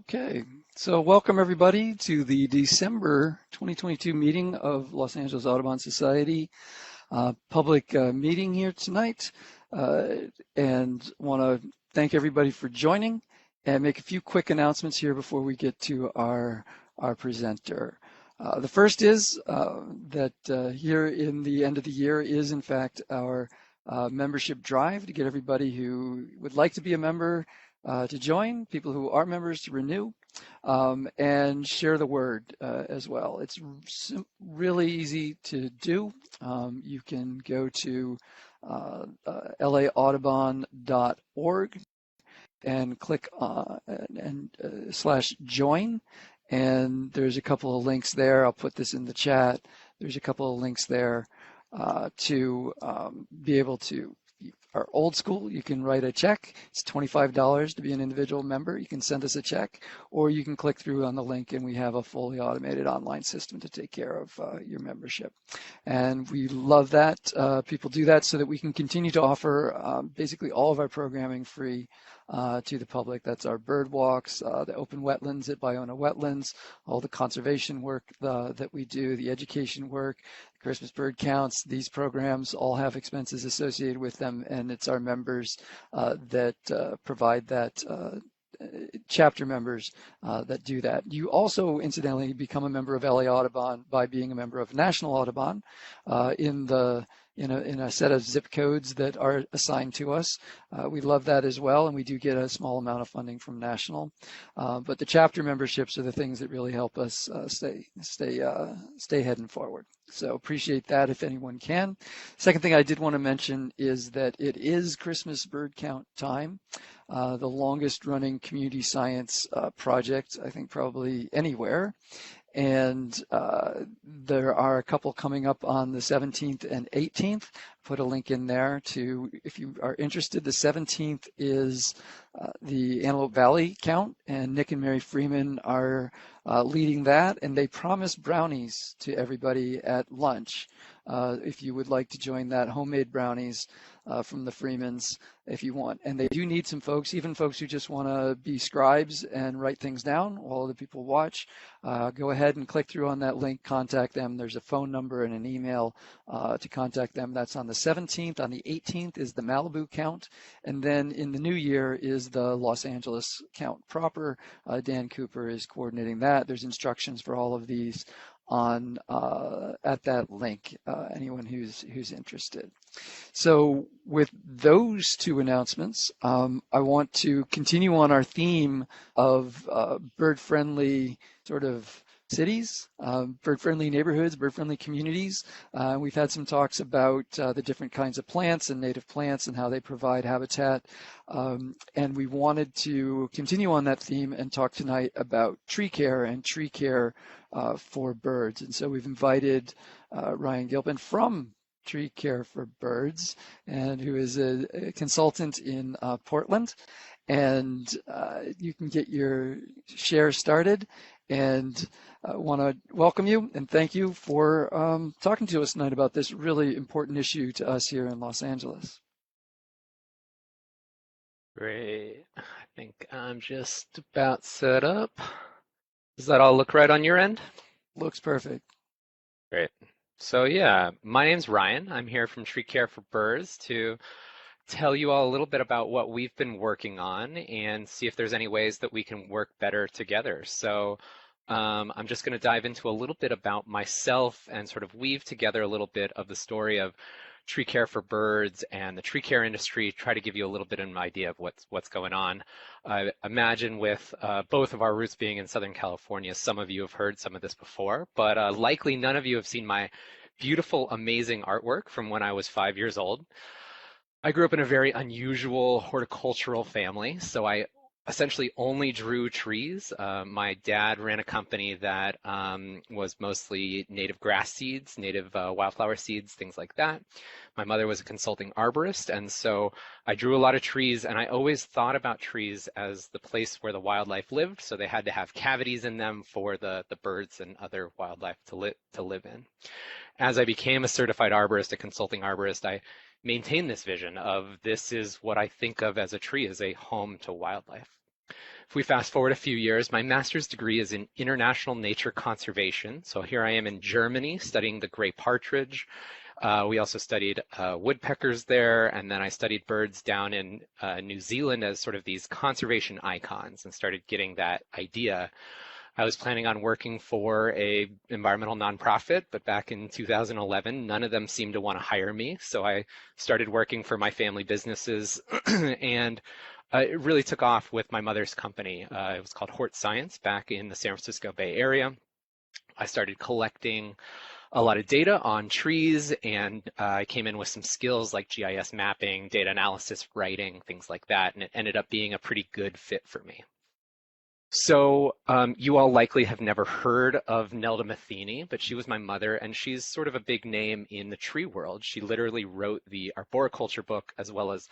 Okay, so welcome everybody to the December 2022 meeting of Los Angeles Audubon Society, public meeting here tonight, and want to thank everybody for joining and make a few quick announcements here before we get to our presenter. The first is that here in the end of the year is in fact our membership drive to get everybody who would like to be a member to join, people who are members to renew, and share the word as well. It's really easy to do. You can go to laaudubon.org and click /join, and there's a couple of links there. I'll put this in the chat. There's a couple of links there to be able to are old school. You can write a check. It's $25 to be an individual member. You can send us a check, or you can click through on the link and we have a fully automated online system to take care of your membership. And we love that people do that so that we can continue to offer basically all of our programming free to the public. That's our bird walks, the open wetlands at Ballona Wetlands, all the conservation work that we do, the education work, Christmas bird counts. These programs all have expenses associated with them, and it's our members that provide that, chapter members that do that. You also, incidentally, become a member of LA Audubon by being a member of National Audubon in a set of zip codes that are assigned to us. We love that as well, and we do get a small amount of funding from National. But the chapter memberships are the things that really help us stay heading forward. So appreciate that if anyone can. Second thing I did want to mention is that it is Christmas bird count time, the longest running community science project, I think probably anywhere. And there are a couple coming up on the 17th and 18th. Put a link in there to, if you are interested. The 17th is the Antelope Valley count, and Nick and Mary Freeman are leading that, and they promise brownies to everybody at lunch. If you would like to join that, homemade brownies from the Freemans if you want. And they do need some folks, even folks who just want to be scribes and write things down while other people watch. Go ahead and click through on that link, contact them. There's a phone number and an email to contact them. That's on the 17th. On the 18th is the Malibu count. And then in the new year is the Los Angeles count proper. Dan Cooper is coordinating that. There's instructions for all of these on at that link, anyone who's interested. So with those two announcements, I want to continue on our theme of bird-friendly sort of cities, bird-friendly neighborhoods, bird-friendly communities. We've had some talks about the different kinds of plants and native plants and how they provide habitat. And we wanted to continue on that theme and talk tonight about tree care and tree care for birds. And so we've invited Ryan Gilpin from Tree Care for Birds, and who is a consultant in Portland. And you can get your share started, and want to welcome you and thank you for talking to us tonight about this really important issue to us here in Los Angeles. Great. I think I'm just about set up. Does that all look right on your end? Looks perfect. Great. So yeah, my name's Ryan. I'm here from Tree Care for Birds to tell you all a little bit about what we've been working on and see if there's any ways that we can work better together. So I'm just going to dive into a little bit about myself and sort of weave together a little bit of the story of tree care for birds and the tree care industry, try to give you a little bit of an idea of what's going on. I imagine with both of our roots being in Southern California, some of you have heard some of this before, but likely none of you have seen my beautiful, amazing artwork from when I was 5 years old. I grew up in a very unusual horticultural family, so I essentially only drew trees. My dad ran a company that was mostly native grass seeds, native wildflower seeds, things like that. My mother was a consulting arborist, and so I drew a lot of trees, and I always thought about trees as the place where the wildlife lived, so they had to have cavities in them for the birds and other wildlife to live in. As I became a certified arborist, a consulting arborist, I maintain this vision of this is what I think of as a tree, as a home to wildlife. if we fast forward a few years, my master's degree is in international nature conservation. So here I am in Germany studying the gray partridge. We also studied woodpeckers there, and then I studied birds down in New Zealand as sort of these conservation icons and started getting that idea. I was planning on working for a environmental nonprofit, but back in 2011, none of them seemed to want to hire me. So I started working for my family businesses, and it really took off with my mother's company. It was called Hort Science back in the San Francisco Bay Area. I started collecting a lot of data on trees, and I came in with some skills like GIS mapping, data analysis, writing, things like that, and it ended up being a pretty good fit for me. So you all likely have never heard of Nelda Matheny, but she was my mother, and she's sort of a big name in the tree world. She literally wrote the arboriculture book as well as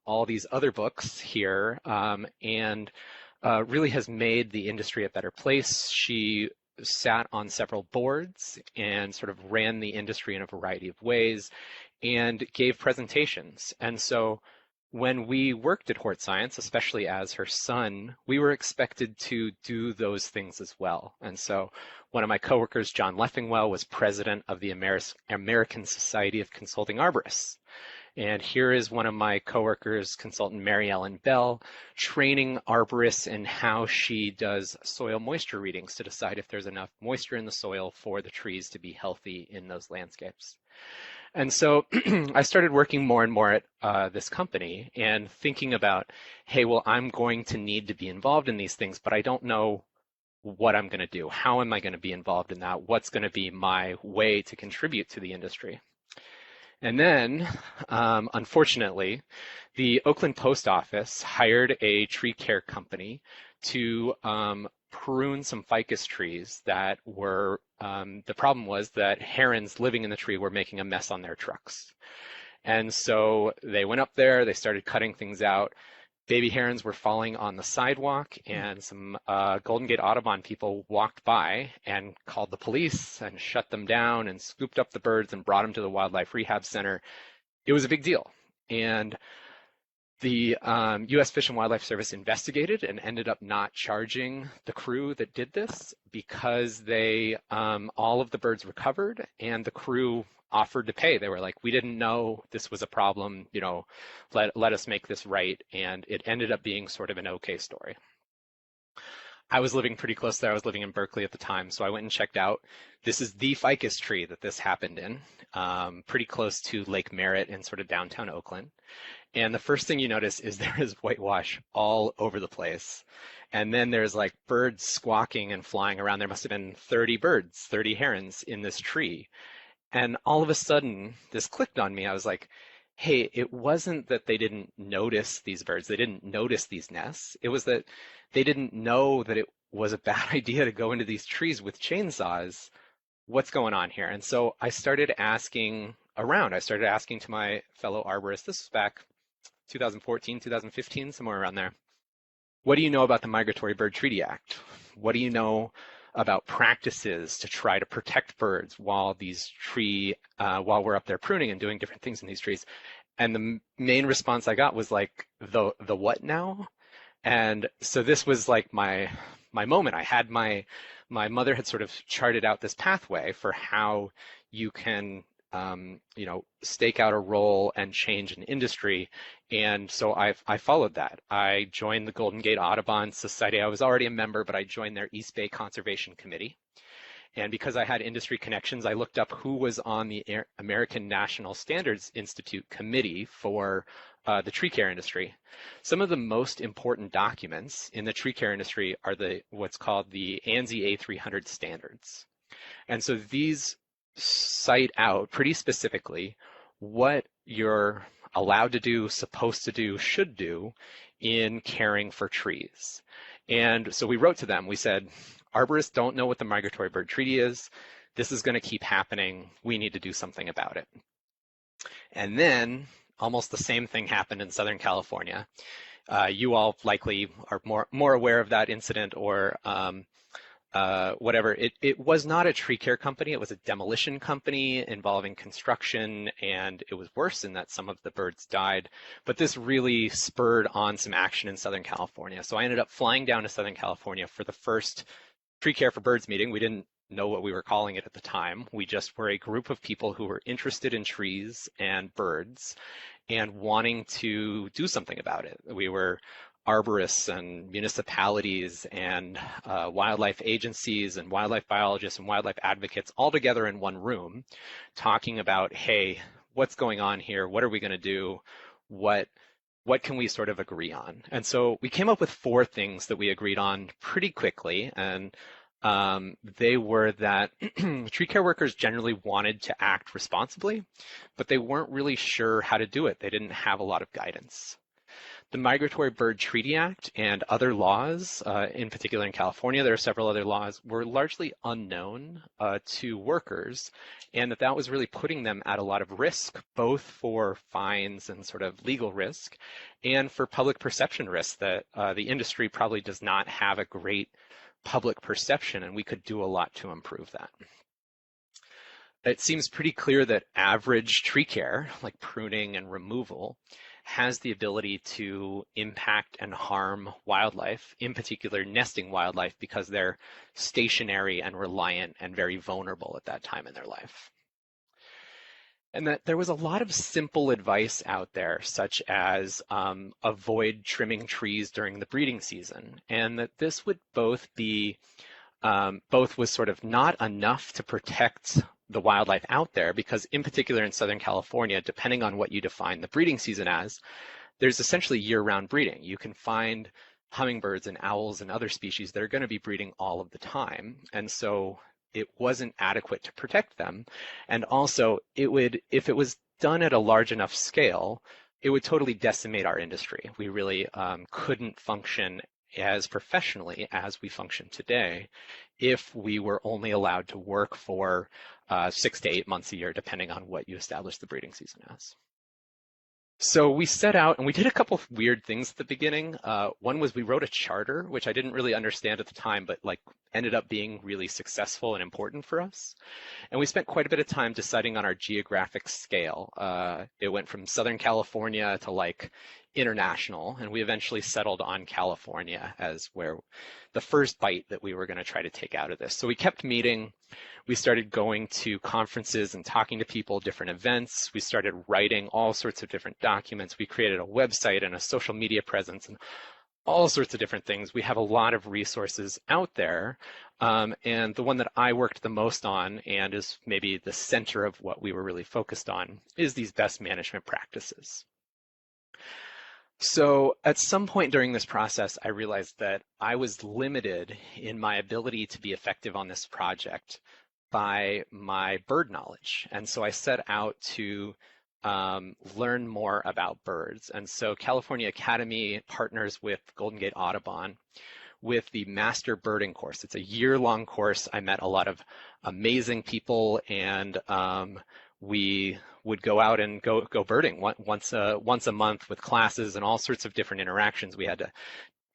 all these other books here, and really has made the industry a better place. She sat on several boards and sort of ran the industry in a variety of ways and gave presentations. And so when we worked at Hort Science, especially as her son, we were expected to do those things as well. And so one of my coworkers, John Leffingwell, was president of the American Society of Consulting Arborists. And here is one of my coworkers, consultant Mary Ellen Bell, training arborists in how she does soil moisture readings to decide if there's enough moisture in the soil for the trees to be healthy in those landscapes. And so I started working more and more at this company and thinking about, hey, well, I'm going to need to be involved in these things, but I don't know what I'm going to do. How am I going to be involved in that? What's going to be my way to contribute to the industry? And then, unfortunately, the Oakland Post Office hired a tree care company to prune some ficus trees that were, the problem was that herons living in the tree were making a mess on their trucks. And so they went up there, they started cutting things out. Baby herons were falling on the sidewalk, and some Golden Gate Audubon people walked by and called the police and shut them down and scooped up the birds and brought them to the Wildlife Rehab Center. It was a big deal. And the U.S. Fish and Wildlife Service investigated and ended up not charging the crew that did this because they all of the birds recovered and the crew offered to pay. They were like, we didn't know this was a problem, you know, let us make this right. And it ended up being sort of an okay story. I was living pretty close there. I was living in Berkeley at the time, so I went and checked out. This is the ficus tree that this happened in, pretty close to Lake Merritt in sort of downtown Oakland. And the first thing you notice is there is whitewash all over the place. And then there's like birds squawking and flying around. There must have been 30 birds, 30 herons in this tree. And all of a sudden, this clicked on me. I was like, hey, it wasn't that they didn't notice these birds. They didn't notice these nests. It was that they didn't know that it was a bad idea to go into these trees with chainsaws. What's going on here? And so I started asking around. I started asking to my fellow arborists. This was back 2014, 2015, somewhere around there. What do you know about the Migratory Bird Treaty Act? What do you know about practices to try to protect birds while while we're up there pruning and doing different things in these trees? And the main response I got was like, the what now? And so this was like my moment. I had my mother had sort of charted out this pathway for how you can stake out a role and change an industry. And so I followed that. I joined the Golden Gate Audubon Society. I was already a member, but I joined their East Bay Conservation Committee. And because I had industry connections, I looked up who was on the American National Standards Institute committee for the tree care industry. Some of the most important documents in the tree care industry are what's called the ANSI A300 standards. And so these cite out pretty specifically what you're allowed to do, supposed to do, should do in caring for trees. And so we wrote to them. We said, arborists don't know what the Migratory Bird Treaty is. This is going to keep happening. We need to do something about it. And then almost the same thing happened in Southern California. You all likely are more aware of that incident or whatever. It was not a tree care company. It was a demolition company involving construction, and it was worse in that some of the birds died. But this really spurred on some action in Southern California. So I ended up flying down to Southern California for the first Tree Care for Birds meeting. We didn't know what we were calling it at the time. We just were a group of people who were interested in trees and birds and wanting to do something about it. We were arborists and municipalities and wildlife agencies and wildlife biologists and wildlife advocates all together in one room talking about, hey, what's going on here? What are we going to do? What can we sort of agree on? And so we came up with 4 things that we agreed on pretty quickly. And they were that tree care workers generally wanted to act responsibly, but they weren't really sure how to do it. They didn't have a lot of guidance. The Migratory Bird Treaty Act and other laws, in particular in California, there are several other laws, were largely unknown to workers, and that was really putting them at a lot of risk, both for fines and sort of legal risk, and for public perception risk that the industry probably does not have a great public perception, and we could do a lot to improve that. It seems pretty clear that average tree care, like pruning and removal, has the ability to impact and harm wildlife, in particular nesting wildlife, because they're stationary and reliant and very vulnerable at that time in their life. And that there was a lot of simple advice out there, such as avoid trimming trees during the breeding season, and that this would both was sort of not enough to protect the wildlife out there, because in particular in Southern California, depending on what you define the breeding season as, there's essentially year-round breeding. You can find hummingbirds and owls and other species that are going to be breeding all of the time. And so it wasn't adequate to protect them. And also if it was done at a large enough scale, it would totally decimate our industry. We really couldn't function as professionally as we function today if we were only allowed to work for 6 to 8 months a year, depending on what you establish the breeding season as. So we set out and we did a couple of weird things at the beginning. One was we wrote a charter, which I didn't really understand at the time, but ended up being really successful and important for us. And we spent quite a bit of time deciding on our geographic scale. It went from Southern California to international, and we eventually settled on California as where the first bite that we were going to try to take out of this. So we kept meeting. We started going to conferences and talking to people, different events. We started writing all sorts of different documents. We created a website and a social media presence and all sorts of different things. We have a lot of resources out there. And the one that I worked the most on, and is maybe the center of what we were really focused on, is these best management practices. So at some point during this process, I realized that I was limited in my ability to be effective on this project by my bird knowledge. And so I set out to learn more about birds. And so California Academy partners with Golden Gate Audubon with the Master Birding course. It's a year-long course. I met a lot of amazing people, and we would go out and go birding once a month with classes and all sorts of different interactions. We had to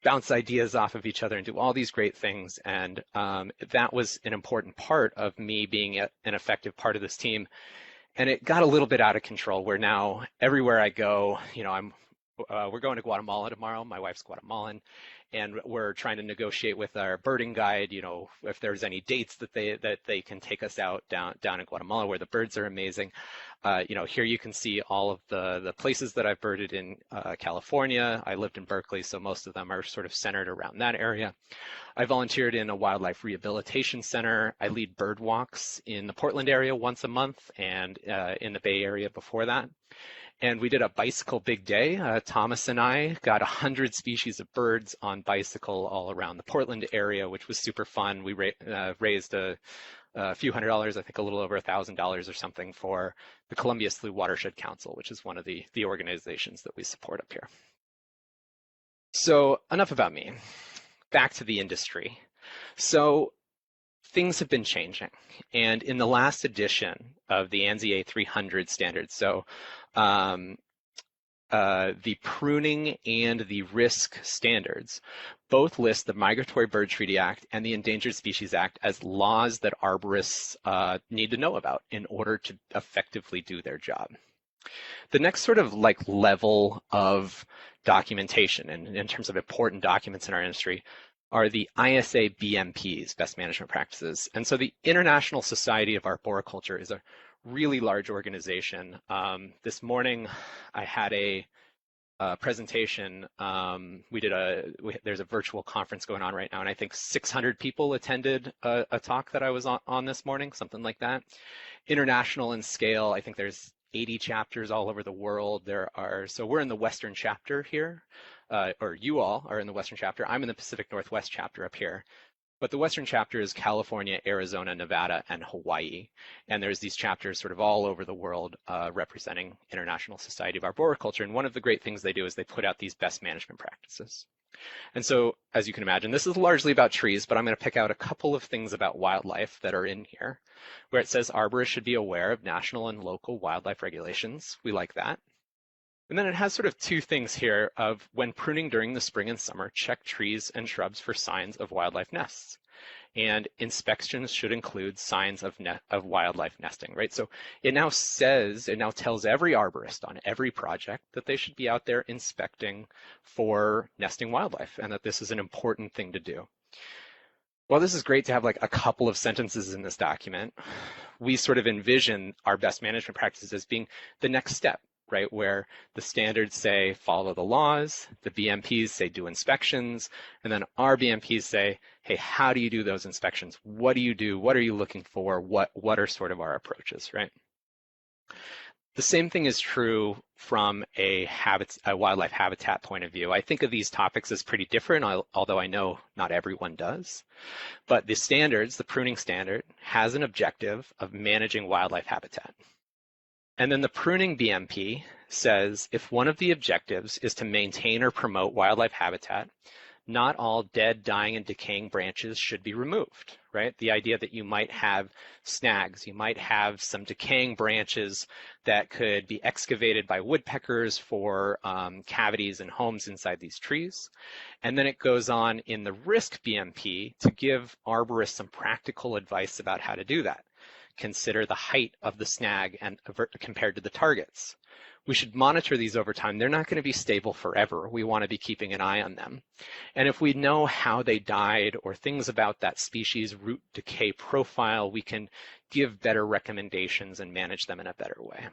bounce ideas off of each other and do all these great things. And that was an important part of me being an effective part of this team. And it got a little bit out of control, where now everywhere I go, we're going to Guatemala tomorrow. My wife's Guatemalan, and we're trying to negotiate with our birding guide, if there's any dates that they can take us out down in Guatemala, where the birds are amazing. Here you can see all of the places that I've birded in California. I lived in Berkeley, so most of them are sort of centered around that area. I volunteered in a wildlife rehabilitation center. I lead bird walks in the Portland area once a month, and in the Bay Area before that. And we did a bicycle big day. Thomas and I got 100 species of birds on bicycle all around the Portland area, which was super fun. We raised a few $100s, I think a little over $1,000 or something, for the Columbia Slough Watershed Council, which is one of the organizations that we support up here. So enough about me. Back to the industry. So things have been changing. And in the last edition of the ANSI A300 standards, so the pruning and the risk standards both list the Migratory Bird Treaty Act and the Endangered Species Act as laws that arborists need to know about in order to effectively do their job. The next sort of like level of documentation, and in terms of important documents in our industry, are the ISA BMPs, best management practices. And so the International Society of Arboriculture is a really large organization. This morning I had a presentation. There's a virtual conference going on right now, and I think 600 people attended a talk that I was on this morning, something like that. International in scale, I think there's 80 chapters all over the world. So we're in the Western chapter here, or you all are in the Western chapter. I'm in the Pacific Northwest chapter up here. But the Western chapter is California, Arizona, Nevada, and Hawaii. And there's these chapters sort of all over the world representing International Society of Arboriculture. And one of the great things they do is they put out these best management practices. And so, as you can imagine, this is largely about trees, but I'm going to pick out a couple of things about wildlife that are in here, where it says arborists should be aware of national and local wildlife regulations. We like that. And then it has sort of two things here of when pruning during the spring and summer, check trees and shrubs for signs of wildlife nests. And inspections should include signs of wildlife nesting, right? So it now tells every arborist on every project that they should be out there inspecting for nesting wildlife, and that this is an important thing to do. Well, this is great to have like a couple of sentences in this document. We sort of envision our best management practices as being the next step, right? Where the standards say follow the laws, the BMPs say do inspections, and then our BMPs say, hey, how do you do those inspections? What do you do? What are you looking for? What are sort of our approaches, right? The same thing is true from a wildlife habitat point of view. I think of these topics as pretty different, although I know not everyone does. But the standards, the pruning standard, has an objective of managing wildlife habitat. And then the pruning BMP says if one of the objectives is to maintain or promote wildlife habitat, not all dead, dying, and decaying branches should be removed, right? The idea that you might have snags, you might have some decaying branches that could be excavated by woodpeckers for cavities and homes inside these trees. And then it goes on in the risk BMP to give arborists some practical advice about how to do that. Consider the height of the snag and compared to the targets. We should monitor these over time. They're not going to be stable forever. We want to be keeping an eye on them. And if we know how they died or things about that species' root decay profile, we can give better recommendations and manage them in a better way.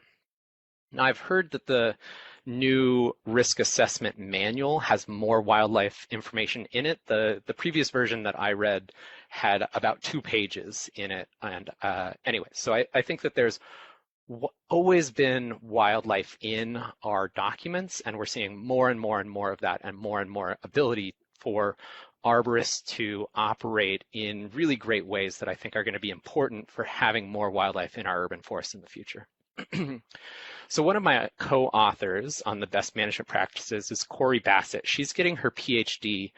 Now, I've heard that the new risk assessment manual has more wildlife information in it. The previous version that I read had about 2 pages in it. And anyway, so I think that there's always been wildlife in our documents, and we're seeing more and more and more of that, and more ability for arborists to operate in really great ways that I think are going to be important for having more wildlife in our urban forests in the future. So one of my co-authors on the best management practices is Corey Bassett. She's getting her PhD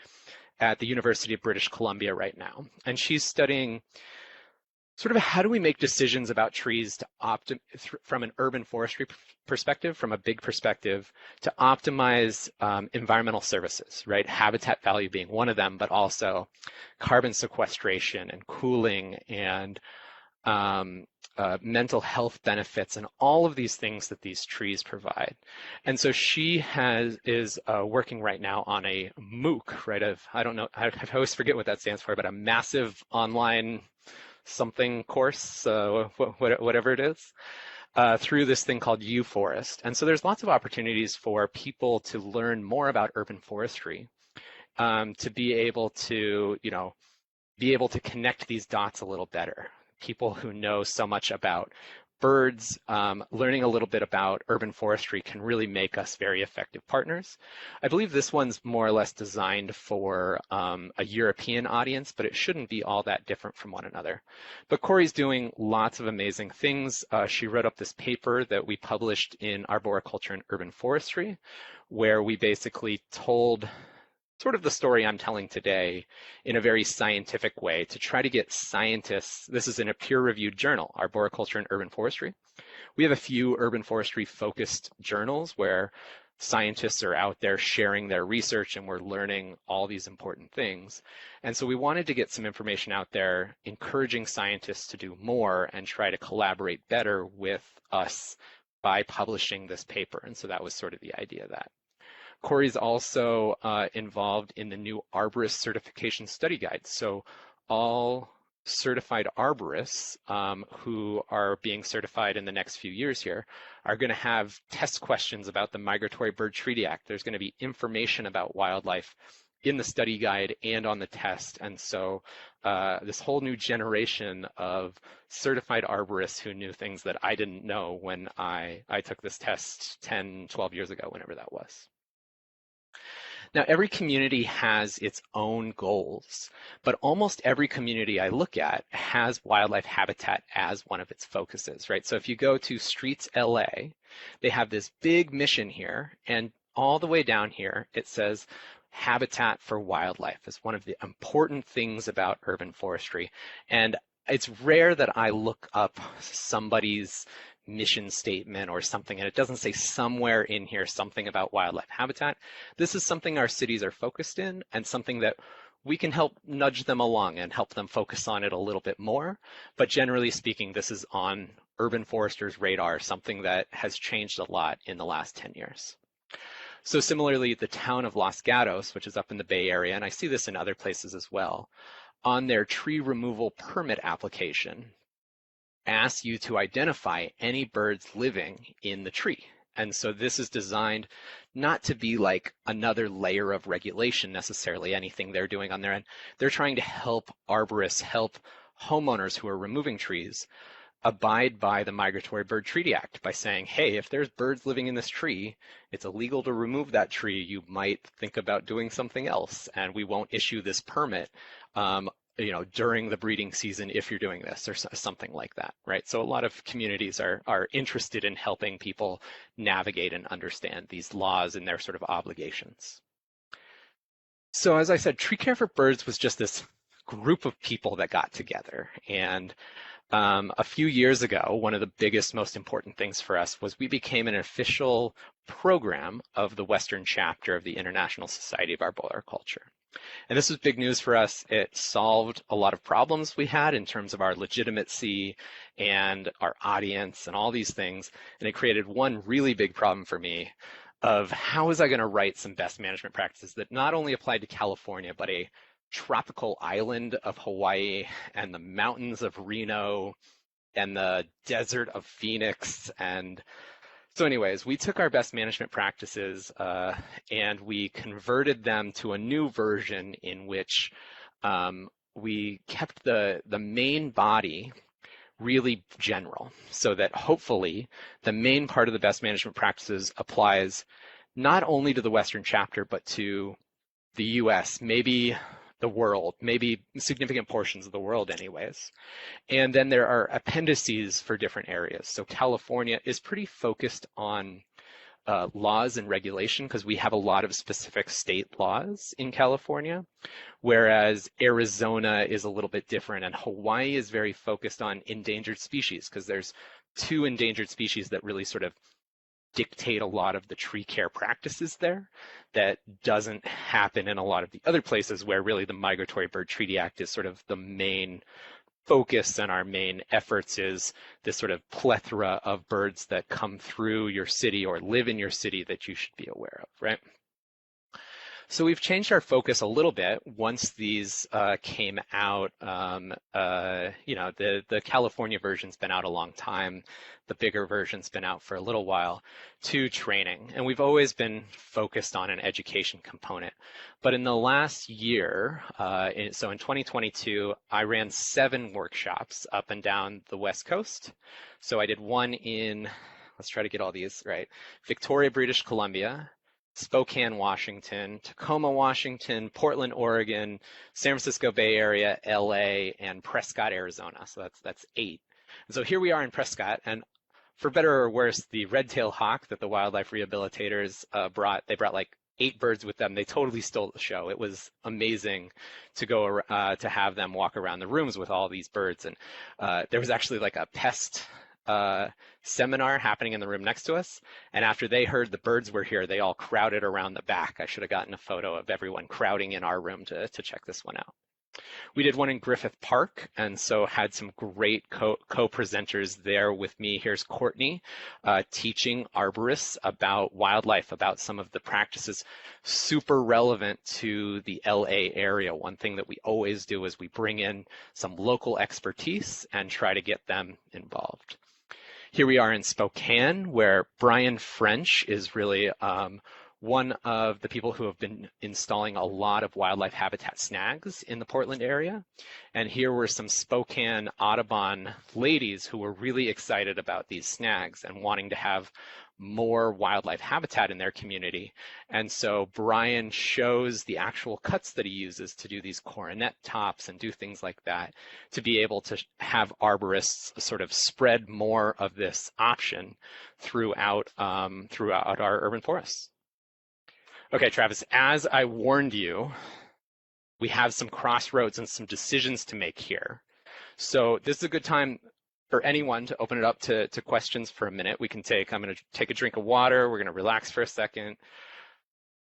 at the University of British Columbia right now, and she's studying sort of how do we make decisions about trees to from an urban forestry perspective, from a big perspective, to optimize environmental services, right? Habitat value being one of them, but also carbon sequestration and cooling and mental health benefits and all of these things that these trees provide. And so she is working right now on a MOOC, right? I don't know, I always forget what that stands for, but a massive online something course, whatever it is, through this thing called U-Forest. And so there's lots of opportunities for people to learn more about urban forestry, to be able to, connect these dots a little better. People who know so much about birds, learning a little bit about urban forestry can really make us very effective partners. I believe this one's more or less designed for a European audience, but it shouldn't be all that different from one another. But Corey's doing lots of amazing things. She wrote up this paper that we published in Arboriculture and Urban Forestry, where we basically told sort of the story I'm telling today in a very scientific way to try to get scientists. This is in a peer-reviewed journal, Arboriculture and Urban Forestry. We have a few urban forestry focused journals where scientists are out there sharing their research and we're learning all these important things. And so we wanted to get some information out there, encouraging scientists to do more and try to collaborate better with us by publishing this paper. And so that was sort of the idea of that. Corey's also involved in the new arborist certification study guide. So all certified arborists who are being certified in the next few years here are going to have test questions about the Migratory Bird Treaty Act. There's going to be information about wildlife in the study guide and on the test. And so this whole new generation of certified arborists who knew things that I didn't know when I took this test 10, 12 years ago, whenever that was. Now, every community has its own goals, but almost every community I look at has wildlife habitat as one of its focuses, right? So if you go to Streets LA, they have this big mission here, and all the way down here, it says habitat for wildlife is one of the important things about urban forestry. And it's rare that I look up somebody's mission statement or something, and it doesn't say somewhere in here something about wildlife habitat. This is something our cities are focused in and something that we can help nudge them along and help them focus on it a little bit more. But generally speaking, this is on urban foresters' radar, something that has changed a lot in the last 10 years. So similarly, the town of Los Gatos, which is up in the Bay Area, and I see this in other places as well, on their tree removal permit application, asks you to identify any birds living in the tree. And so this is designed not to be like another layer of regulation necessarily, anything they're doing on their end. They're trying to help arborists, help homeowners who are removing trees abide by the Migratory Bird Treaty Act by saying, hey, if there's birds living in this tree, it's illegal to remove that tree. You might think about doing something else, and we won't issue this permit during the breeding season if you're doing this or something like that, right? So a lot of communities are interested in helping people navigate and understand these laws and their sort of obligations. So as I said, Tree Care for Birds was just this group of people that got together. And a few years ago, one of the biggest, most important things for us was we became an official program of the Western chapter of the International Society of Arboriculture. And this was big news for us. It solved a lot of problems we had in terms of our legitimacy and our audience and all these things. And it created one really big problem for me of how was I going to write some best management practices that not only applied to California, but a tropical island of Hawaii and the mountains of Reno and the desert of Phoenix. And so anyways, we took our best management practices and we converted them to a new version in which we kept the main body really general so that hopefully the main part of the best management practices applies not only to the Western chapter, but to the US, maybe the world, maybe significant portions of the world anyways. And then there are appendices for different areas. So California is pretty focused on laws and regulation because we have a lot of specific state laws in California, whereas Arizona is a little bit different, and Hawaii is very focused on endangered species because there's 2 endangered species that really sort of dictate a lot of the tree care practices there that doesn't happen in a lot of the other places where really the Migratory Bird Treaty Act is sort of the main focus, and our main efforts is this sort of plethora of birds that come through your city or live in your city that you should be aware of, right? So we've changed our focus a little bit once these came out. The California version's been out a long time. The bigger version's been out for a little while, to training. And we've always been focused on an education component. But in the last year, so in 2022, I ran 7 workshops up and down the West Coast. So I did one in, let's try to get all these right, Victoria, British Columbia, Spokane, Washington, Tacoma, Washington, Portland, Oregon, San Francisco Bay Area, LA, and Prescott, Arizona. So that's 8. And so here we are in Prescott, and for better or worse, the red-tailed hawk that the wildlife rehabilitators brought like 8 birds with them. They totally stole the show. It was amazing to go to have them walk around the rooms with all these birds. And there was actually like a pest seminar happening in the room next to us. And after they heard the birds were here, they all crowded around the back. I should have gotten a photo of everyone crowding in our room to check this one out. We did one in Griffith Park, and so had some great co-presenters there with me. Here's Courtney teaching arborists about wildlife, about some of the practices super relevant to the LA area. One thing that we always do is we bring in some local expertise and try to get them involved. Here we are in Spokane, where Brian French is really one of the people who have been installing a lot of wildlife habitat snags in the Portland area. And here were some Spokane Audubon ladies who were really excited about these snags and wanting to have more wildlife habitat in their community. And so Brian shows the actual cuts that he uses to do these coronet tops and do things like that to be able to have arborists sort of spread more of this option throughout our urban forests. Okay, Travis, as I warned you, we have some crossroads and some decisions to make here. So this is a good time for anyone to open it up to questions for a minute. I'm going to take a drink of water. We're going to relax for a second.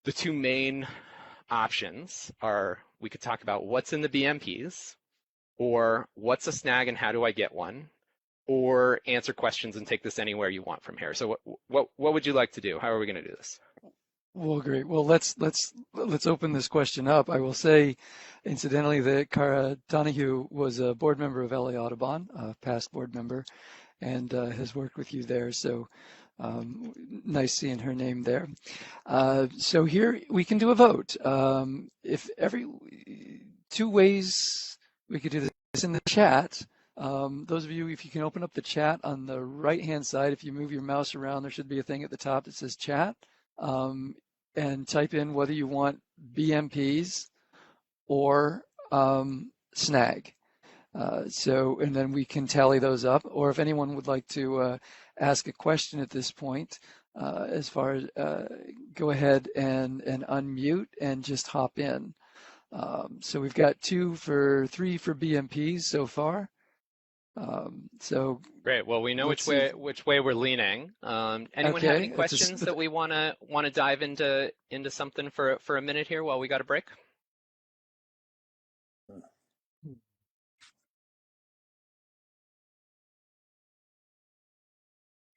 The two main options are, we could talk about what's in the BMPs, or what's a snag and how do I get one, or answer questions and take this anywhere you want from here. So what would you like to do? How are we going to do this? Well, great. Well, let's open this question up. I will say, incidentally, that Cara Donahue was a board member of LA Audubon, a past board member, and has worked with you there. So nice seeing her name there. So here we can do a vote. Two ways we could do this in the chat. Those of you, if you can open up the chat on the right-hand side, if you move your mouse around, there should be a thing at the top that says chat. And type in whether you want BMPs or snag. And then we can tally those up. Or if anyone would like to ask a question at this point, go ahead and unmute and just hop in. So we've got 3 for BMPs so far. So great. Well, we know which way we're leaning. Anyone have any questions that we want to dive into something for a minute here while we got a break?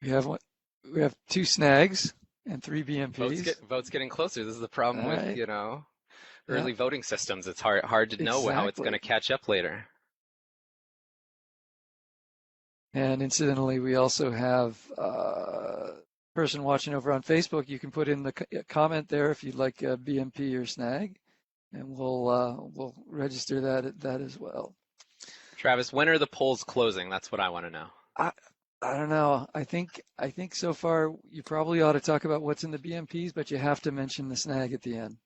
We have 2 snags and 3 BMPs. Votes getting closer. This is the problem with early voting systems. It's hard to know how it's going to catch up later. And incidentally, we also have a person watching over on Facebook. You can put in the comment there if you'd like a BMP or snag, and we'll register that as well. Travis, when are the polls closing? That's what I want to know. I don't know. I think so far you probably ought to talk about what's in the BMPs, but you have to mention the snag at the end.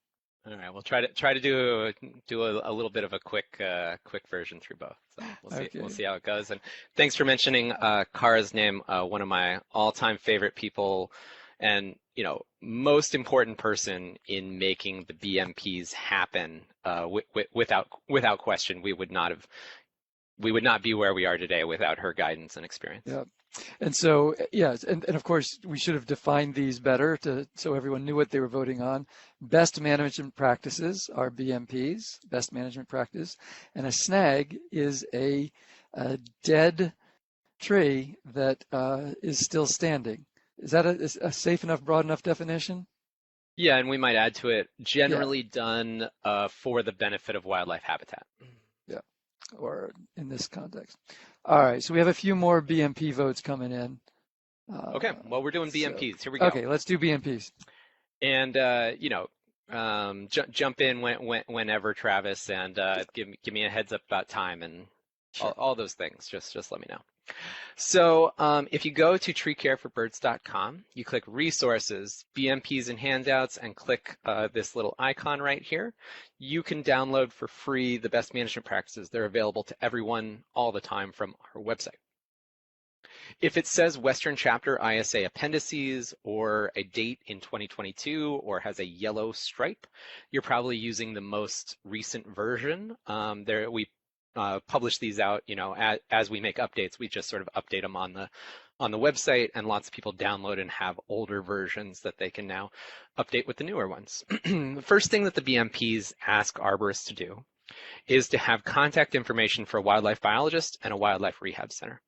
All right, we'll try to do a little bit of a quick version through both. So we'll see how it goes. And thanks for mentioning Cara's name, one of my all-time favorite people, and most important person in making the BMPs happen. Without question, we would not be where we are today without her guidance and experience. Yeah. And so, yes, and of course, we should have defined these better so everyone knew what they were voting on. Best management practices are BMPs, best management practice, and a snag is a dead tree that is still standing. Is that a safe enough, broad enough definition? Yeah, and we might add to it, generally done for the benefit of wildlife habitat. Yeah, or in this context. All right, so we have a few more BMP votes coming in. Okay, well, we're doing BMPs. Here we go. Okay, let's do BMPs. And jump in whenever, Travis, and give me a heads up about time and all those things. Just let me know. So if you go to treecareforbirds.com, you click resources, BMPs and handouts, and click this little icon right here. You can download for free the best management practices. They're available to everyone all the time from our website. If it says Western Chapter ISA Appendices or a date in 2022 or has a yellow stripe, you're probably using the most recent version. We publish these out, as we make updates. We just sort of update them on on the website, and lots of people download and have older versions that they can now update with the newer ones. The first thing that the BMPs ask arborists to do is to have contact information for a wildlife biologist and a wildlife rehab center.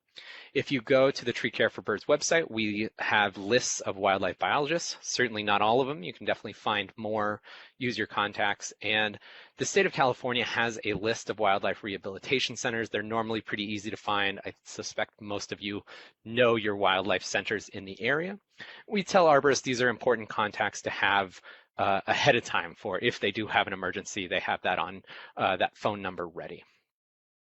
If you go to the Tree Care for Birds website, we have lists of wildlife biologists, certainly not all of them. You can definitely find more, use your contacts. And the state of California has a list of wildlife rehabilitation centers. They're normally pretty easy to find. I suspect most of you know your wildlife centers in the area. We tell arborists these are important contacts to have ahead of time for if they do have an emergency, they have that on that phone number ready.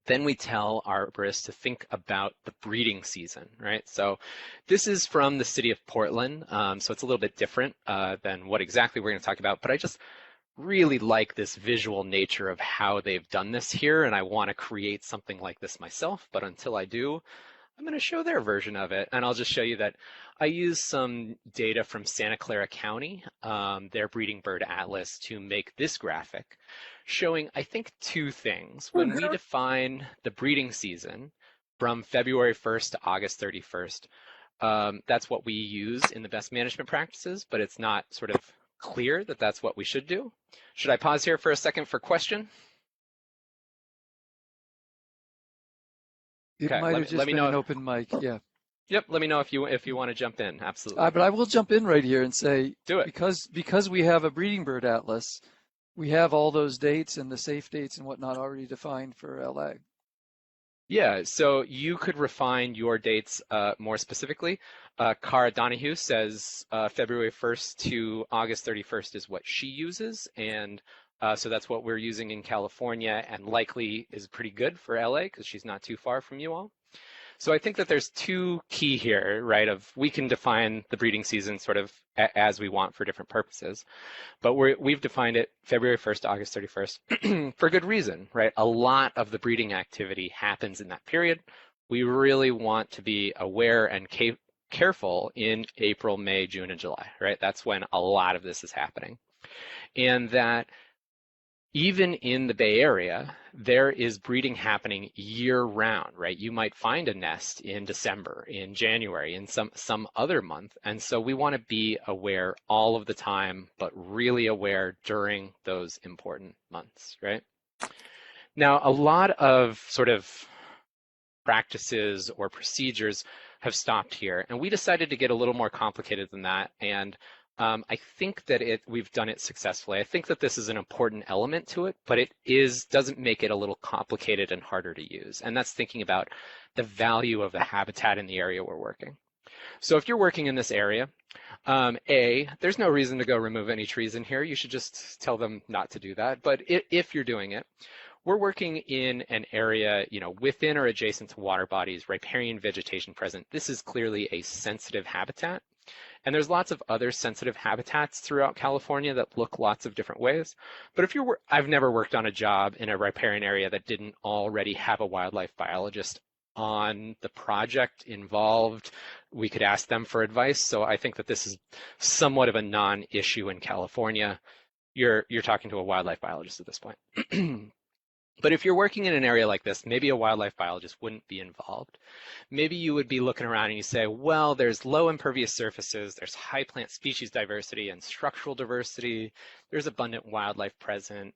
Then we tell arborists to think about the breeding season, right? So this is from the city of Portland, so it's a little bit different than what exactly we're going to talk about, but I just really like this visual nature of how they've done this here, and I want to create something like this myself, but until I do, I'm going to show their version of it, and I'll just show you that I use some data from Santa Clara County, their breeding bird atlas, to make this graphic, showing, I think, two things. When we define the breeding season from February 1st to August 31st, that's what we use in the best management practices, but it's not sort of clear that that's what we should do. Should I pause here for a second for question? It Okay, might have just let me been know. an open mic, yeah. Yep, let me know if you want to jump in. Absolutely. But I will jump in right here and say, Do it. because we have a breeding bird atlas, we have all those dates and the safe dates and whatnot already defined for LA. Yeah, so you could refine your dates more specifically. Cara Donahue says February 1st to August 31st is what she uses, and so that's what we're using in California, and likely is pretty good for LA because she's not too far from you all. So I think that there's two key here, right, of we can define the breeding season sort of as we want for different purposes, but we've defined it February 1st to August 31st for good reason, right? A lot of the breeding activity happens in that period. We really want to be aware and careful in April, May, June, and July, right? That's when a lot of this is happening. And that even in the Bay Area, there is breeding happening year round, right? You might find a nest in December, in January, in some other month. And so we want to be aware all of the time, but really aware during those important months, right? Now, a lot of sort of practices or procedures have stopped here, and we decided to get a little more complicated than that. And I think that we've done it successfully. I think that this is an important element to it, but it doesn't make it a little complicated and harder to use. And that's thinking about the value of the habitat in the area we're working. So if you're working in this area, there's no reason to go remove any trees in here. You should just tell them not to do that. But if you're doing it, we're working in an area, within or adjacent to water bodies, riparian vegetation present. This is clearly a sensitive habitat. And there's lots of other sensitive habitats throughout California that look lots of different ways. But if I've never worked on a job in a riparian area that didn't already have a wildlife biologist on the project involved. We could ask them for advice. So I think that this is somewhat of a non-issue in California. You're talking to a wildlife biologist at this point. But if you're working in an area like this, maybe a wildlife biologist wouldn't be involved. Maybe you would be looking around and you say, well, there's low impervious surfaces, there's high plant species diversity and structural diversity, there's abundant wildlife present,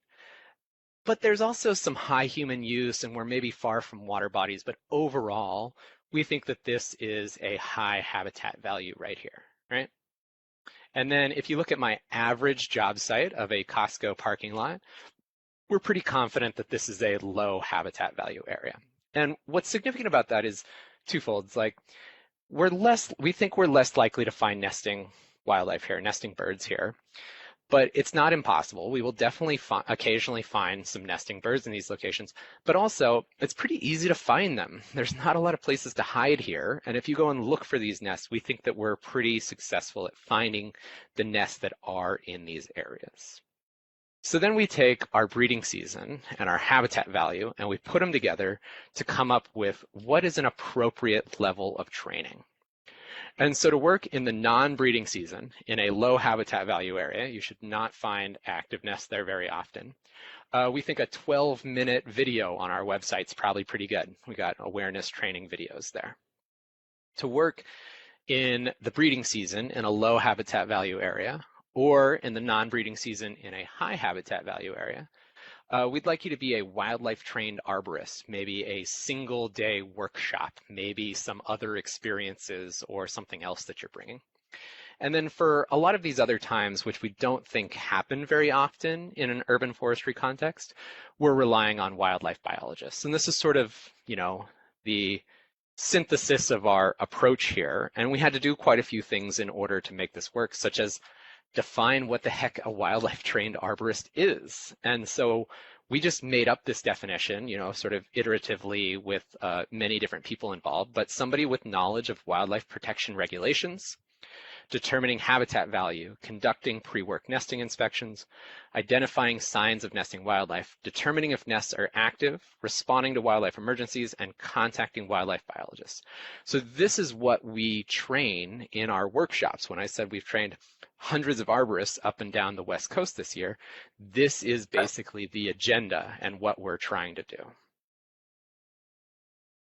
but there's also some high human use and we're maybe far from water bodies, but overall, we think that this is a high habitat value right here, right? And then if you look at my average job site of a Costco parking lot, we're pretty confident that this is a low habitat value area. And what's significant about that is twofold. It's like we think we're less likely to find nesting wildlife here, nesting birds here, but it's not impossible. We will definitely occasionally find some nesting birds in these locations, but also it's pretty easy to find them. There's not a lot of places to hide here. And if you go and look for these nests, we think that we're pretty successful at finding the nests that are in these areas. So then we take our breeding season and our habitat value and we put them together to come up with what is an appropriate level of training. And so to work in the non-breeding season in a low habitat value area, you should not find active nests there very often. We think a 12-minute video on our website is probably pretty good. We got awareness training videos there. to work in the breeding season in a low habitat value area or in the non-breeding season in a high habitat value area, we'd like you to be a wildlife trained arborist, maybe a single day workshop, maybe some other experiences or something else that you're bringing. And then for a lot of these other times, which we don't think happen very often in an urban forestry context, we're relying on wildlife biologists. And this is sort of, the synthesis of our approach here. And we had to do quite a few things in order to make this work, such as define what the heck a wildlife trained arborist is. And so we just made up this definition, sort of iteratively with many different people involved, but somebody with knowledge of wildlife protection regulations, determining habitat value, conducting pre-work nesting inspections, identifying signs of nesting wildlife, determining if nests are active, responding to wildlife emergencies, and contacting wildlife biologists. So this is what we train in our workshops. When I said we've trained hundreds of arborists up and down the West Coast this year, this is basically the agenda and what we're trying to do.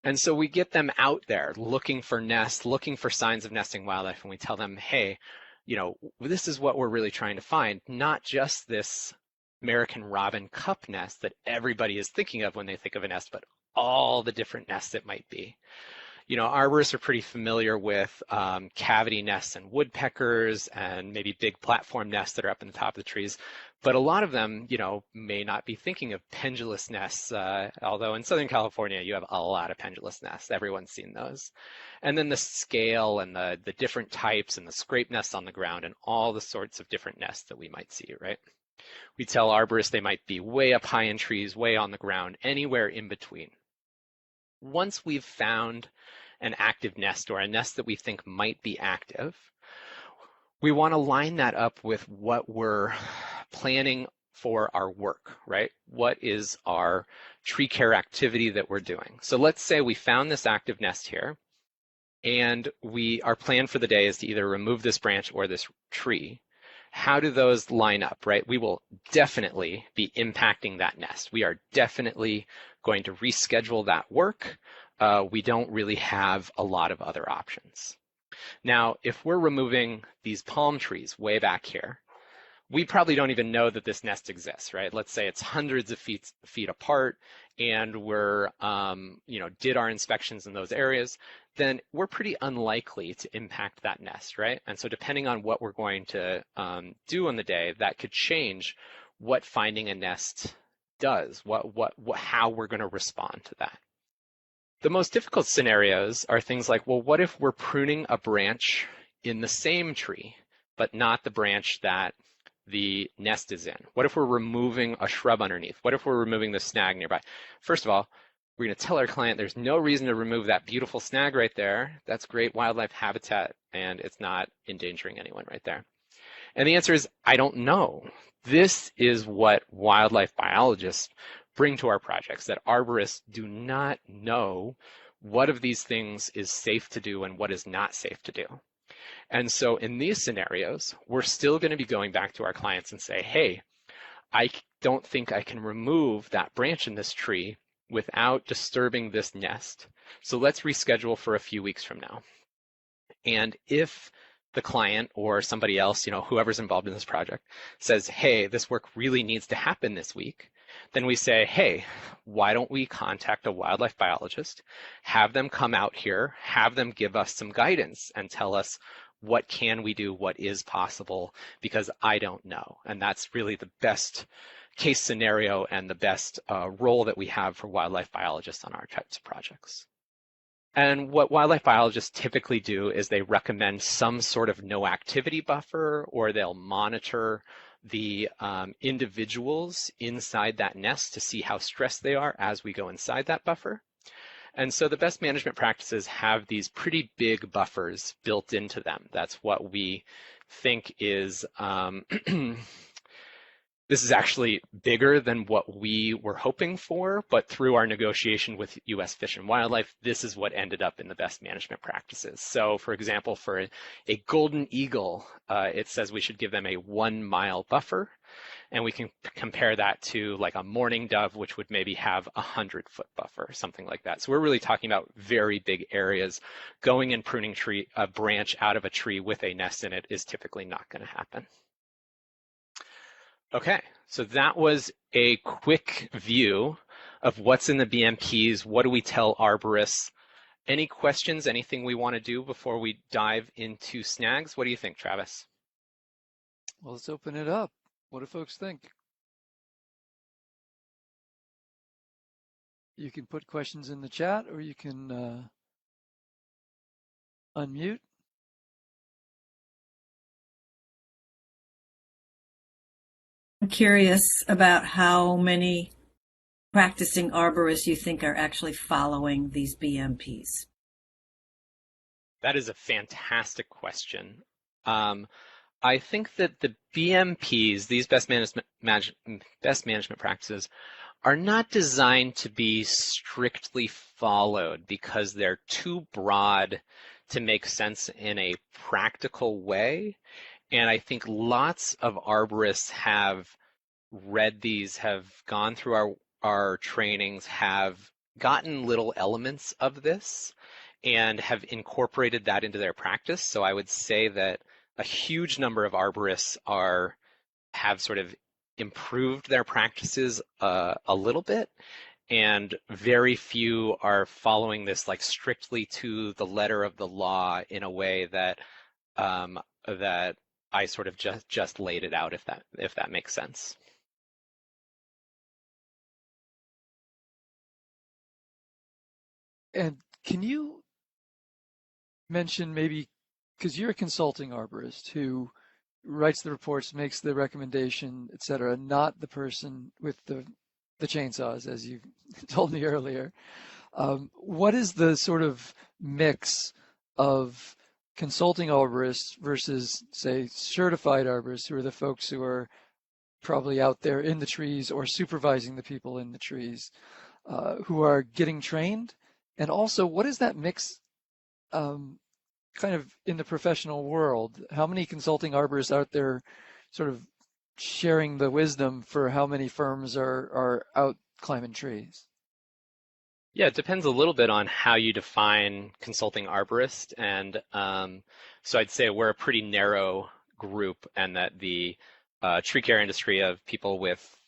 And so we get them out there looking for nests, looking for signs of nesting wildlife, and we tell them, hey, this is what we're really trying to find, not just this American robin cup nest that everybody is thinking of when they think of a nest, but all the different nests it might be. Arborists are pretty familiar with cavity nests and woodpeckers and maybe big platform nests that are up in the top of the trees. But a lot of them, may not be thinking of pendulous nests, although in Southern California, you have a lot of pendulous nests. Everyone's seen those. And then the scale and the different types and the scrape nests on the ground and all the sorts of different nests that we might see, right? We tell arborists they might be way up high in trees, way on the ground, anywhere in between. Once we've found an active nest or a nest that we think might be active, we want to line that up with what we're planning for our work, right? What is our tree care activity that we're doing? So let's say we found this active nest here, and our plan for the day is to either remove this branch or this tree. How do those line up, right? We will definitely be impacting that nest. We are definitely going to reschedule that work. We don't really have a lot of other options. Now, if we're removing these palm trees way back here, we probably don't even know that this nest exists, right? Let's say it's hundreds of feet apart, and we're, did our inspections in those areas, then we're pretty unlikely to impact that nest, right? And so depending on what we're going to do on the day, that could change what finding a nest does, how we're going to respond to that. The most difficult scenarios are things like, well, what if we're pruning a branch in the same tree, but not the branch that the nest is in? What if we're removing a shrub underneath? What if we're removing the snag nearby? First of all, we're going to tell our client there's no reason to remove that beautiful snag right there. That's great wildlife habitat, and it's not endangering anyone right there. And the answer is, I don't know. This is what wildlife biologists bring to our projects, that arborists do not know what of these things is safe to do and what is not safe to do. And so in these scenarios, we're still going to be going back to our clients and say, hey, I don't think I can remove that branch in this tree without disturbing this nest. So let's reschedule for a few weeks from now. And if the client or somebody else, whoever's involved in this project, says, hey, this work really needs to happen this week, then we say, hey, why don't we contact a wildlife biologist, have them come out here, have them give us some guidance and tell us what can we do, what is possible, because I don't know. And that's really the best case scenario and the best role that we have for wildlife biologists on our types of projects. And what wildlife biologists typically do is they recommend some sort of no activity buffer, or they'll monitor the individuals inside that nest to see how stressed they are as we go inside that buffer. And so the best management practices have these pretty big buffers built into them. That's what we think is, this is actually bigger than what we were hoping for, but through our negotiation with U.S. Fish and Wildlife, this is what ended up in the best management practices. So for example, for a golden eagle, it says we should give them a 1 mile buffer. And we can compare that to like a mourning dove, which would maybe have 100-foot buffer, something like that. So we're really talking about very big areas. Going and pruning a branch out of a tree with a nest in it is typically not going to happen. Okay, so that was a quick view of what's in the BMPs. What do we tell arborists? Any questions, anything we want to do before we dive into snags? What do you think, Travis? Well, let's open it up. What do folks think? You can put questions in the chat or you can unmute. I'm curious about how many practicing arborists you think are actually following these BMPs. That is a fantastic question. I think that the BMPs, these best management practices, are not designed to be strictly followed because they're too broad to make sense in a practical way. And I think lots of arborists have read these, have gone through our trainings, have gotten little elements of this and have incorporated that into their practice. So I would say that a huge number of arborists have sort of improved their practices a little bit, and very few are following this like strictly to the letter of the law in a way that that I sort of just laid it out, if that makes sense. And can you mention maybe, because you're a consulting arborist who writes the reports, makes the recommendation, et cetera, not the person with the chainsaws, as you told me earlier. What is the sort of mix of consulting arborists versus, say, certified arborists, who are the folks who are probably out there in the trees or supervising the people in the trees, who are getting trained? And also, what is that mix kind of in the professional world? How many consulting arborists out there sort of sharing the wisdom for how many firms are out climbing trees? Yeah, it depends a little bit on how you define consulting arborist. And so I'd say we're a pretty narrow group, and that the tree care industry of people with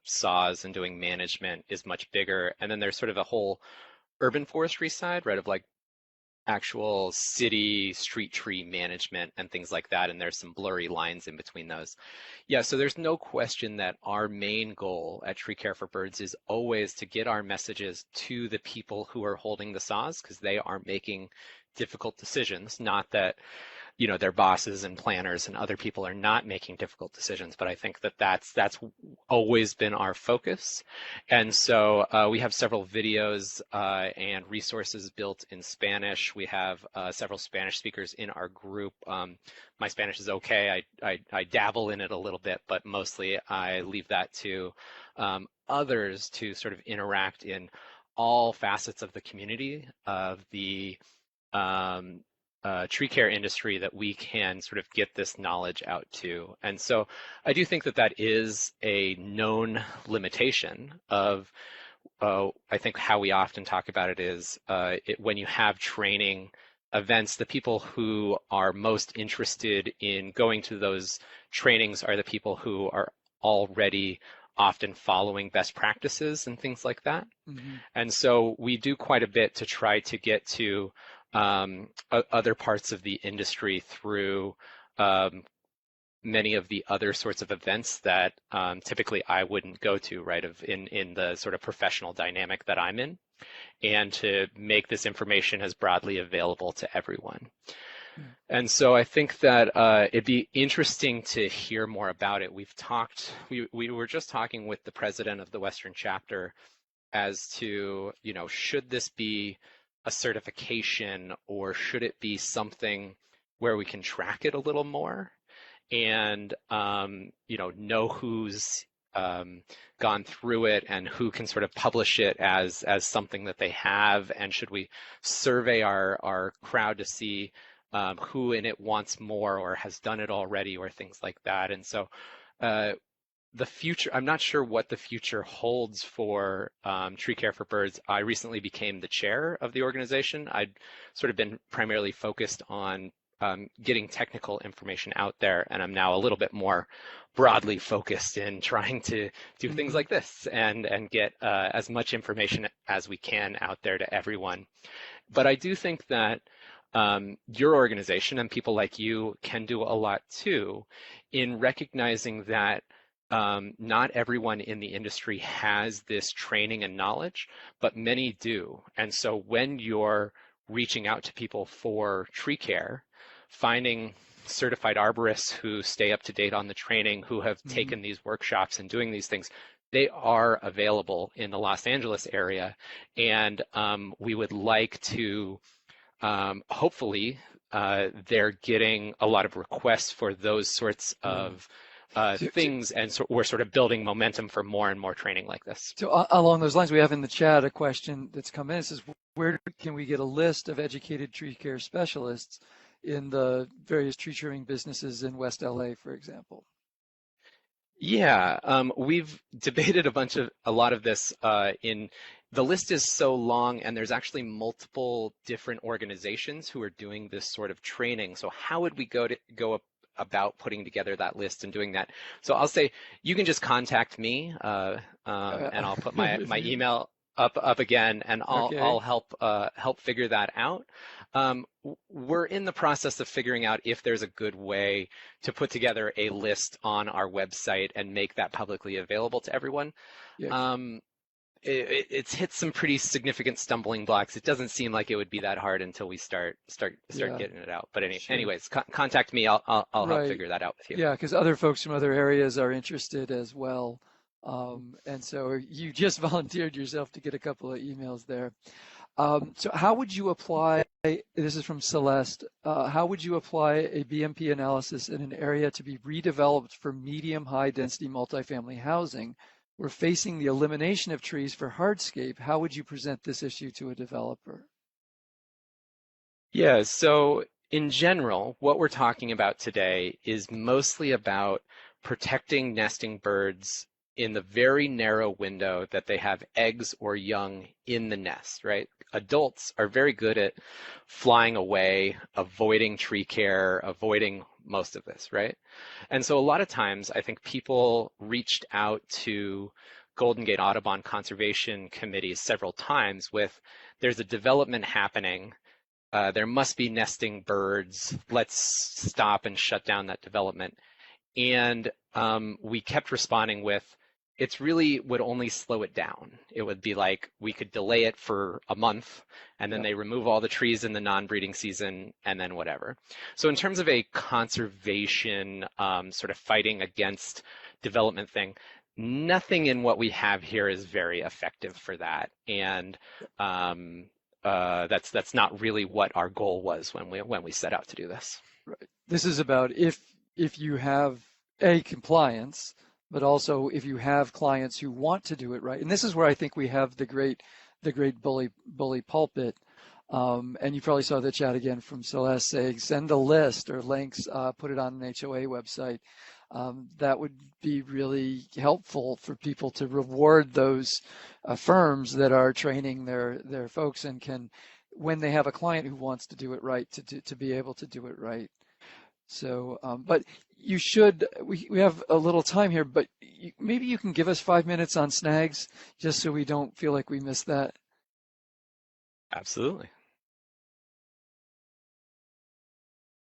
saws and doing management is much bigger. And then there's sort of a whole urban forestry side, right, of like actual city street tree management and things like that, and there's some blurry lines in between those. Yeah, so there's no question that our main goal at Tree Care for Birds is always to get our messages to the people who are holding the saws, because they are making difficult decisions. Not that their bosses and planners and other people are not making difficult decisions, but I think that that's always been our focus. And so we have several videos and resources built in Spanish. We have several Spanish speakers in our group. My Spanish is okay. I dabble in it a little bit, but mostly I leave that to others to sort of interact in all facets of the community of the tree care industry that we can sort of get this knowledge out to. And so I do think that that is a known limitation of, I think how we often talk about it is when you have training events, the people who are most interested in going to those trainings are the people who are already often following best practices and things like that. Mm-hmm. And so we do quite a bit to try to get to other parts of the industry through many of the other sorts of events that typically I wouldn't go to, right, in the sort of professional dynamic that I'm in, and to make this information as broadly available to everyone. And so I think that it'd be interesting to hear more about it. We were just talking with the president of the Western chapter as to, should this be a certification, or should it be something where we can track it a little more and know who's gone through it and who can sort of publish it as something that they have, and should we survey our crowd to see who in it wants more or has done it already or things like that. And so the future, I'm not sure what the future holds for Tree Care for Birds. I recently became the chair of the organization. I'd sort of been primarily focused on getting technical information out there, and I'm now a little bit more broadly focused in trying to do things Hmm. like this and get as much information as we can out there to everyone. But I do think that your organization and people like you can do a lot too in recognizing that not everyone in the industry has this training and knowledge, but many do. And so when you're reaching out to people for tree care, finding certified arborists who stay up to date on the training, who have Hmm. taken these workshops and doing these things, they are available in the Los Angeles area. And we would like to hopefully they're getting a lot of requests for those sorts Yeah. of So, so, things, and so we're sort of building momentum for more and more training like this. so along those lines, we have in the chat a question that's come in. It says, where can we get a list of educated tree care specialists in the various tree trimming businesses in West LA, for example? Yeah, we've debated a lot of this in the list is so long, and there's actually multiple different organizations who are doing this sort of training. So how would we about putting together that list and doing that? So I'll say you can just contact me, and I'll put my If you, email up again, and I'll okay. help figure that out. We're in the process of figuring out if there's a good way to put together a list on our website and make that publicly available to everyone. Yeah. Um, it's hit some pretty significant stumbling blocks. It doesn't seem like it would be that hard until we start Yeah. getting it out. But Sure. anyways, contact me. I'll help Right. figure that out with you. Yeah, because other folks from other areas are interested as well. And so you just volunteered yourself to get a couple of emails there. So how would you apply, this is from Celeste, how would you apply a BMP analysis in an area to be redeveloped for medium high density multifamily housing? We're facing the elimination of trees for hardscape. How would you present this issue to a developer? Yeah, so in general, what we're talking about today is mostly about protecting nesting birds in the very narrow window that they have eggs or young in the nest, right? Adults are very good at flying away, avoiding tree care, avoiding most of this, right? And so a lot of times I think people reached out to Golden Gate Audubon Conservation Committees several times with there's a development happening, there must be nesting birds. Let's stop and shut down that development. And we kept responding with, it's really would only slow it down. It would be like we could delay it for a month and then Yeah. they remove all the trees in the non-breeding season and then whatever. So in terms of a conservation sort of fighting against development thing, nothing in what we have here is very effective for that. And um, that's not really what our goal was when we set out to do this. Right. This is about if you have a compliance, but also if you have clients who want to do it right. And this is where I think we have the great bully pulpit. And you probably saw the chat again from Celeste saying send a list or links, put it on an HOA website. That would be really helpful for people to reward those firms that are training their folks and can, when they have a client who wants to do it right, to be able to do it right. So, but you should, we have a little time here, but maybe you can give us 5 minutes on snags just so we don't feel like we missed that. Absolutely.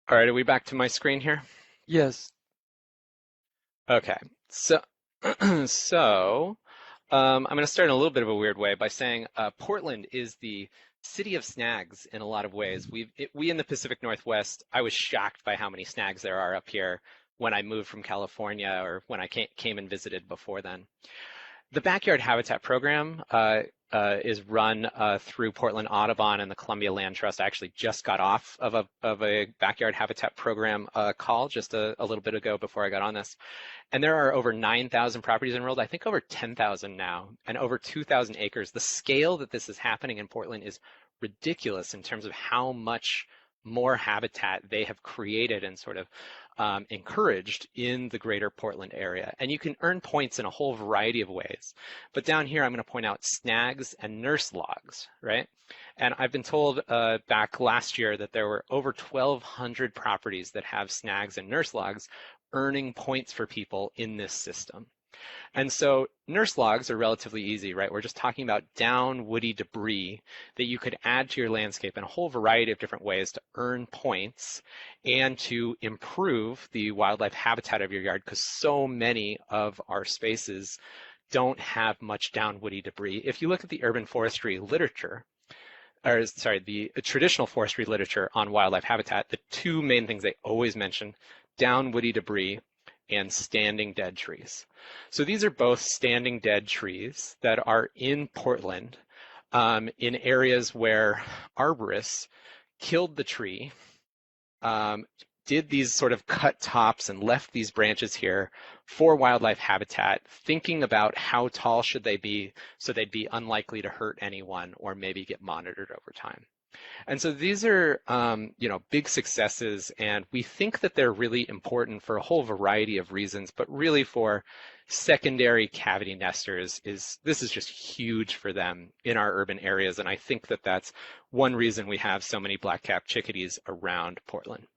All right, are we back to my screen here? Yes. Okay, so I'm going to start in a little bit of a weird way by saying Portland is the city of snags in a lot of ways. We in the Pacific Northwest, I was shocked by how many snags there are up here when I moved from California or when I came and visited before then. The Backyard Habitat Program is run through Portland Audubon and the Columbia Land Trust. I actually just got off of a Backyard Habitat Program call just a little bit ago before I got on this. And there are over 9,000 properties enrolled, I think over 10,000 now, and over 2,000 acres. The scale that this is happening in Portland is ridiculous in terms of how much more habitat they have created and sort of encouraged in the greater Portland area. And you can earn points in a whole variety of ways. But down here, I'm going to point out snags and nurse logs, right? And I've been told back last year that there were over 1,200 properties that have snags and nurse logs earning points for people in this system. And so nurse logs are relatively easy, right? We're just talking about down woody debris that you could add to your landscape in a whole variety of different ways to earn points and to improve the wildlife habitat of your yard, because so many of our spaces don't have much down woody debris. If you look at the urban forestry literature, or sorry, the traditional forestry literature on wildlife habitat, the two main things they always mention, down woody debris and standing dead trees. So these are both standing dead trees that are in Portland, in areas where arborists killed the tree, did these sort of cut tops and left these branches here for wildlife habitat, thinking about how tall should they be so they'd be unlikely to hurt anyone or maybe get monitored over time. And so these are, big successes, and we think that they're really important for a whole variety of reasons, but really for secondary cavity nesters, this is just huge for them in our urban areas, and I think that that's one reason we have so many black-capped chickadees around Portland.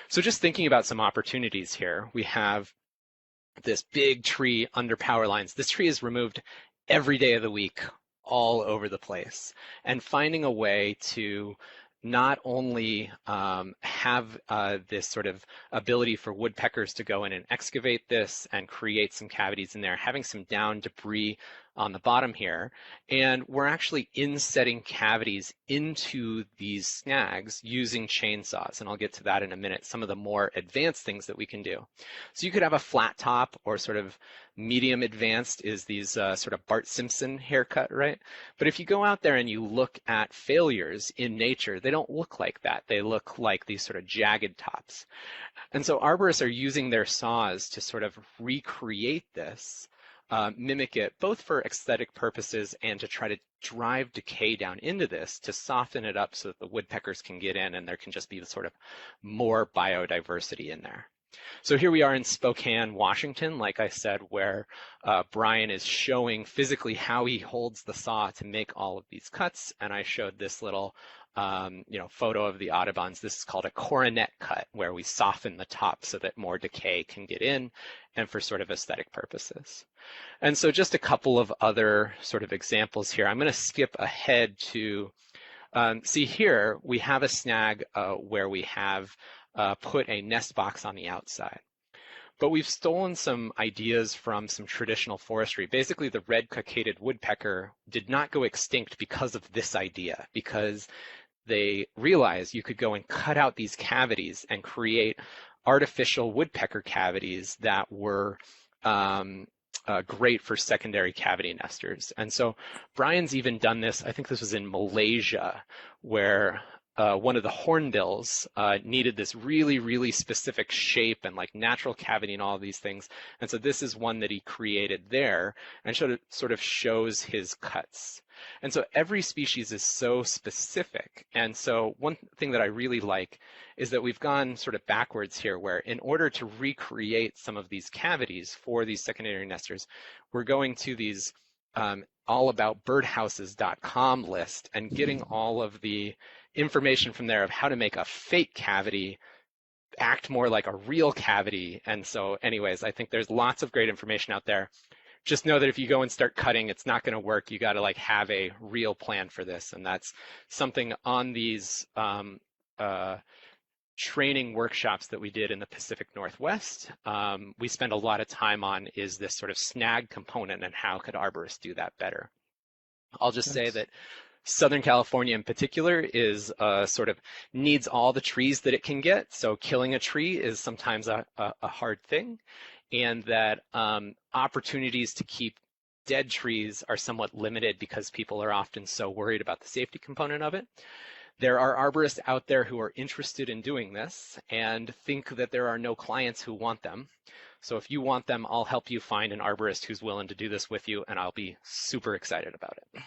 So just thinking about some opportunities here, we have this big tree under power lines. This tree is removed every day of the week, all over the place, and finding a way to not only have this sort of ability for woodpeckers to go in and excavate this and create some cavities in there, having some down debris on the bottom here, and we're actually insetting cavities into these snags using chainsaws, and I'll get to that in a minute, some of the more advanced things that we can do. So you could have a flat top, or sort of medium advanced is these sort of Bart Simpson haircut, right? But if you go out there and you look at failures in nature, they don't look like that. They look like these sort of jagged tops. And so arborists are using their saws to sort of recreate this, mimic it, both for aesthetic purposes and to try to drive decay down into this to soften it up so that the woodpeckers can get in and there can just be sort of more biodiversity in there. So here we are in Spokane, Washington, like I said, where Brian is showing physically how he holds the saw to make all of these cuts, and I showed this little photo of the Audubons. This is called a coronet cut, where we soften the top so that more decay can get in, and for sort of aesthetic purposes. And so just a couple of other sort of examples here. I'm going to skip ahead to see here we have a snag where we have put a nest box on the outside. But we've stolen some ideas from some traditional forestry. Basically, the red cockaded woodpecker did not go extinct because of this idea, because they realized you could go and cut out these cavities and create artificial woodpecker cavities that were great for secondary cavity nesters. And so Brian's even done this, I think this was in Malaysia, where one of the hornbills needed this really, really specific shape and like natural cavity and all of these things. And so this is one that he created there and sort of shows his cuts. And so every species is so specific. And so one thing that I really like is that we've gone sort of backwards here, where in order to recreate some of these cavities for these secondary nesters, we're going to these allaboutbirdhouses.com list and getting all of the information from there of how to make a fake cavity act more like a real cavity. And so anyways, I think there's lots of great information out there. Just know that if you go and start cutting, it's not going to work. You got to like have a real plan for this. And that's something on these training workshops that we did in the Pacific Northwest. We spend a lot of time on is this sort of snag component and how could arborists do that better. I'll just say that Southern California in particular is sort of needs all the trees that it can get. So killing a tree is sometimes a hard thing, and that opportunities to keep dead trees are somewhat limited because people are often so worried about the safety component of it. There are arborists out there who are interested in doing this and think that there are no clients who want them. So if you want them, I'll help you find an arborist who's willing to do this with you, and I'll be super excited about it.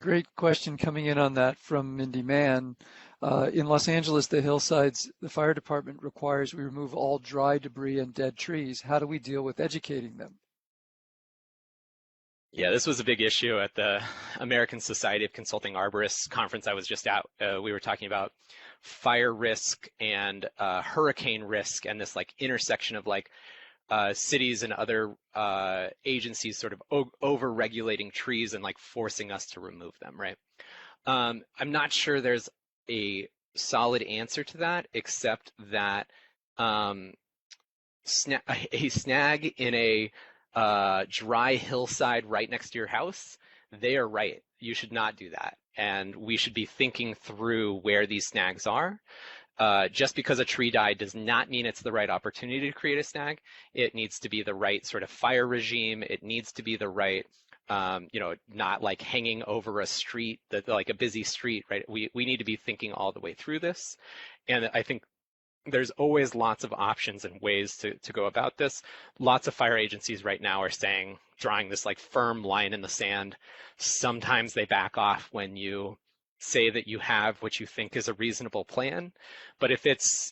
Great question coming in on that from Mindy Mann. In Los Angeles, the hillsides, the fire department requires we remove all dry debris and dead trees. How do we deal with educating them? Yeah, this was a big issue at the American Society of Consulting Arborists conference I was just at. We were talking about fire risk and hurricane risk and this like intersection of like cities and other agencies sort of over-regulating trees and like forcing us to remove them, right? I'm not sure there's a solid answer to that, except that um, a snag in a dry hillside right next to your house, they are right. You should not do that. And we should be thinking through where these snags are. Just because a tree died does not mean it's the right opportunity to create a snag. It needs to be the right sort of fire regime. It needs to be the right, not like hanging over a street, like a busy street, right? We need to be thinking all the way through this. And I think there's always lots of options and ways to go about this. Lots of fire agencies right now are saying, drawing this like firm line in the sand. Sometimes they back off when you say that you have what you think is a reasonable plan. But if it's,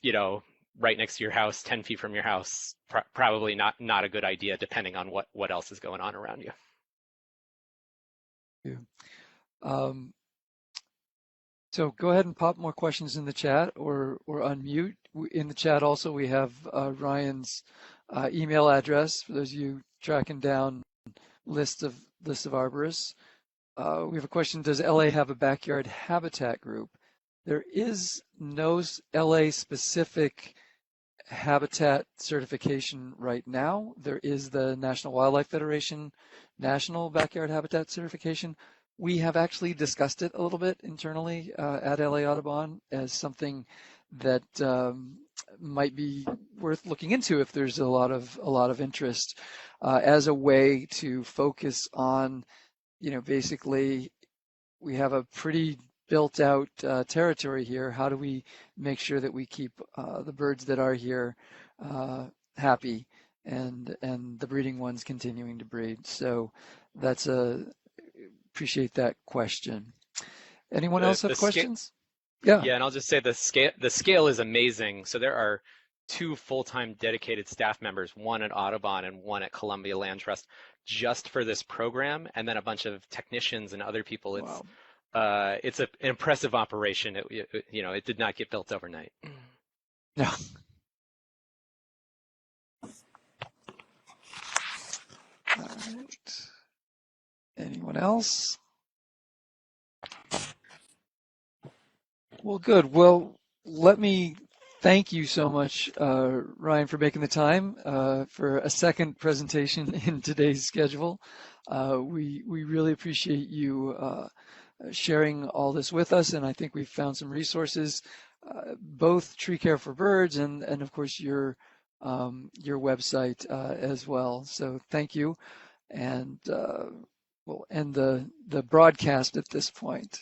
right next to your house, 10 feet from your house, probably not a good idea, depending on what else is going on around you. Yeah. So go ahead and pop more questions in the chat or unmute. In the chat also we have Ryan's email address for those of you tracking down list of arborists. We have a question, does LA have a backyard habitat group? There is no LA specific habitat certification right now. There is the National Wildlife Federation National Backyard Habitat Certification. We have actually discussed it a little bit internally at LA Audubon as something that might be worth looking into if there's a lot of interest as a way to focus on, basically we have a pretty built out territory here. How do we make sure that we keep the birds that are here happy and the breeding ones continuing to breed? So that's appreciate that question. Anyone else have questions? Yeah. Yeah, and I'll just say the scale is amazing. So there are 2 full-time dedicated staff members, one at Audubon and one at Columbia Land Trust, just for this program, and then a bunch of technicians and other people. It's an impressive operation. It did not get built overnight. No. All right. Anyone else? Well, good. Well, let me thank you so much, Ryan, for making the time for a second presentation in today's schedule. We really appreciate you sharing all this with us, and I think we've found some resources, both Tree Care for Birds and of course your website as well. So thank you, and we'll end the broadcast at this point.